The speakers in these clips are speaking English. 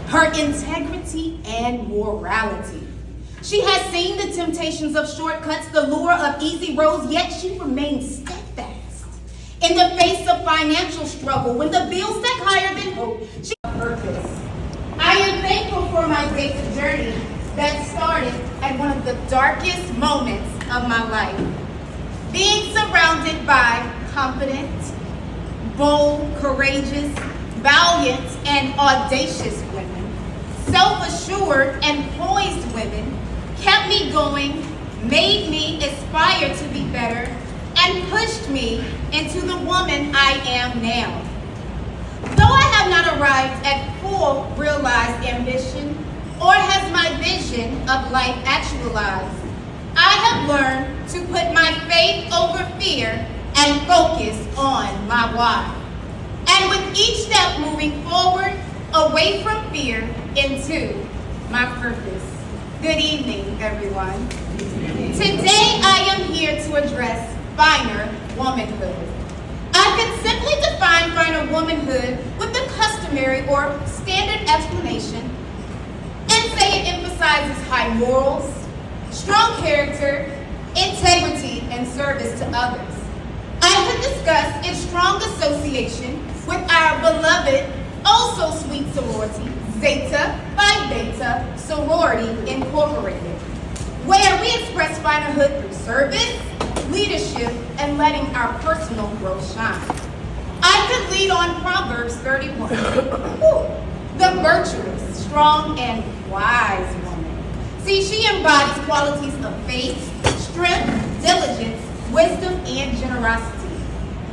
Her integrity and morality. She has seen the temptations of shortcuts, the lure of easy roads, yet she remains steadfast. In the face of financial struggle, when the bills stack higher than hope, she has purpose. I am thankful for my faith journey that started at one of the darkest moments of my life. Being surrounded by confident, bold, courageous, valiant, and audacious women, self-assured and poised women, kept me going, made me aspire to be better, and pushed me into the woman I am now. Though I have not arrived at full realized ambition, or has my vision of life actualized, I have learned to put my faith over fear and focus on my why. And with each step moving forward, away from fear, into my purpose. Good evening, everyone. Today I am here to address finer womanhood. I can simply define finer womanhood with the customary or standard explanation and say it emphasizes high morals, strong character, integrity, and service to others. I could discuss its strong association with our beloved, also sweet sorority, Zeta Phi Beta Sorority Incorporated, where we express finerhood through service, leadership, and letting our personal growth shine. I could lead on Proverbs 31, the virtuous, strong, and wise woman. See, she embodies qualities of faith, strength, diligence, wisdom, and generosity.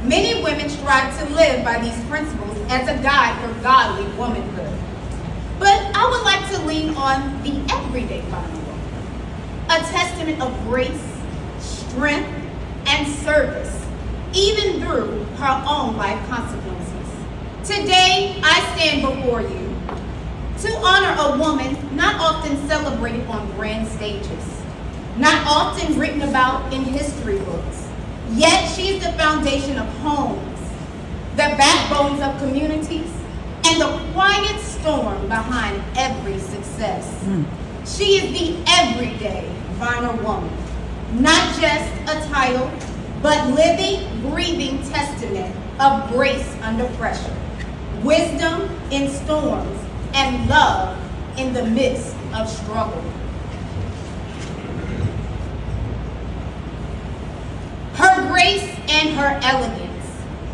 Many women strive to live by these principles as a guide for godly womanhood. But I would like to lean on the everyday finer woman, a testament of grace, strength, and service, even through her own life consequences. Today, I stand before you to honor a woman not often celebrated on grand stages, not often written about in history books, yet she is the foundation of homes, the backbones of communities, and the quiet storm behind every success. She is the everyday finer woman, not just a title, but living, breathing testament of grace under pressure, wisdom in storms, and love in the midst of struggle. Her grace and her elegance.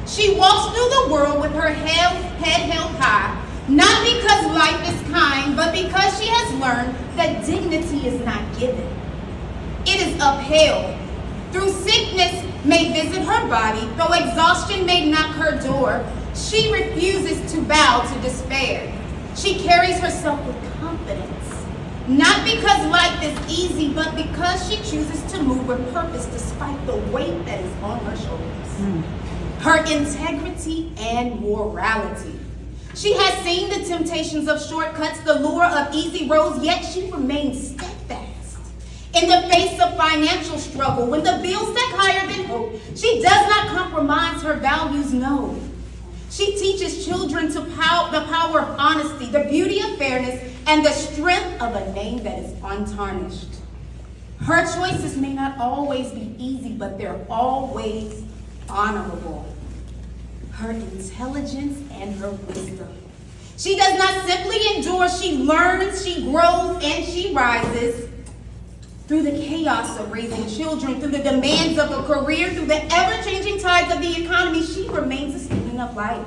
She walks through the world with her head held high, not because life is kind, but because she has learned that dignity is not given. It is upheld. Through sickness may visit her body, though exhaustion may knock her door, she refuses to bow to despair. She carries herself with confidence, not because life is easy, but because she chooses to move with purpose despite the weight that is on her shoulders. Her integrity and morality. She has seen the temptations of shortcuts, the lure of easy roads, yet she remains steadfast. In the face of financial struggle, when the bills stack higher than hope, she does not compromise her values, no. She teaches children the power of honesty, the beauty of fairness, and the strength of a name that is untarnished. Her choices may not always be easy, but they're always honorable. Her intelligence and her wisdom. She does not simply endure, she learns, she grows, and she rises through the chaos of raising children, through the demands of a career, through the ever-changing tides of the economy. She remains a student of life.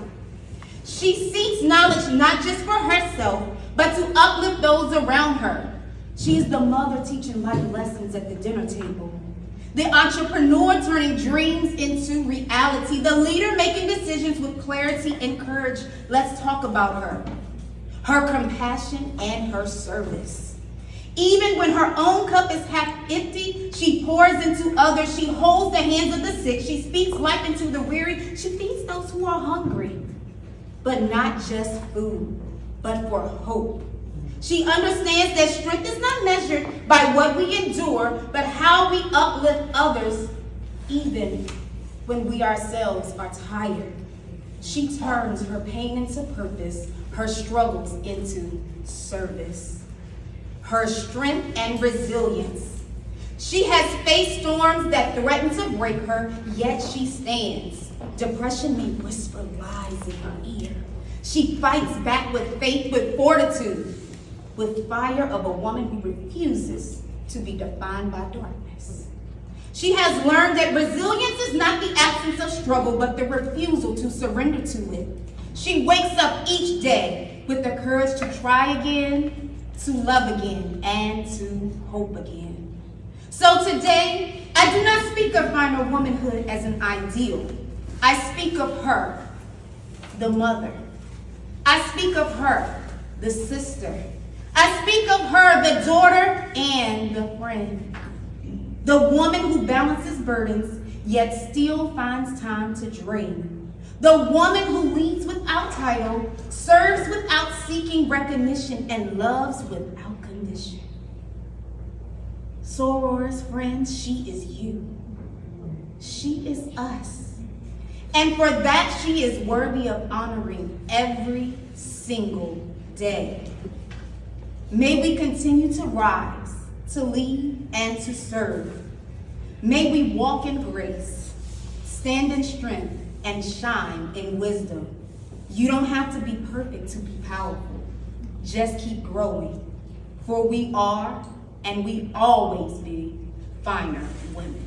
She seeks knowledge not just for herself, but to uplift those around her. She is the mother teaching life lessons at the dinner table, the entrepreneur turning dreams into reality, the leader making decisions with clarity and courage. Let's talk about her. Her compassion and her service. Even when her own cup is half empty, she pours into others. She holds the hands of the sick. She speaks life into the weary. She feeds those who are hungry, but not just food, but for hope. She understands that strength is not measured by what we endure, but how we uplift others, even when we ourselves are tired. She turns her pain into purpose, her struggles into service, her strength and resilience. She has faced storms that threaten to break her, yet she stands. Depression may whisper lies in her ear. She fights back with faith, with fortitude, with fire of a woman who refuses to be defined by darkness. She has learned that resilience is not the absence of struggle, but the refusal to surrender to it. She wakes up each day with the courage to try again, to love again, and to hope again. So today, I do not speak of final womanhood as an ideal. I speak of her, the mother. I speak of her, the sister. I speak of her, the daughter and the friend. The woman who balances burdens, yet still finds time to dream. The woman who leads without title, serves without seeking recognition, and loves without condition. Sorors, friends, she is you. She is us. And for that, she is worthy of honoring every single day. May we continue to rise, to lead, and to serve. May we walk in grace, stand in strength, and shine in wisdom. You don't have to be perfect to be powerful. Just keep growing. For we are, and we always be, finer women.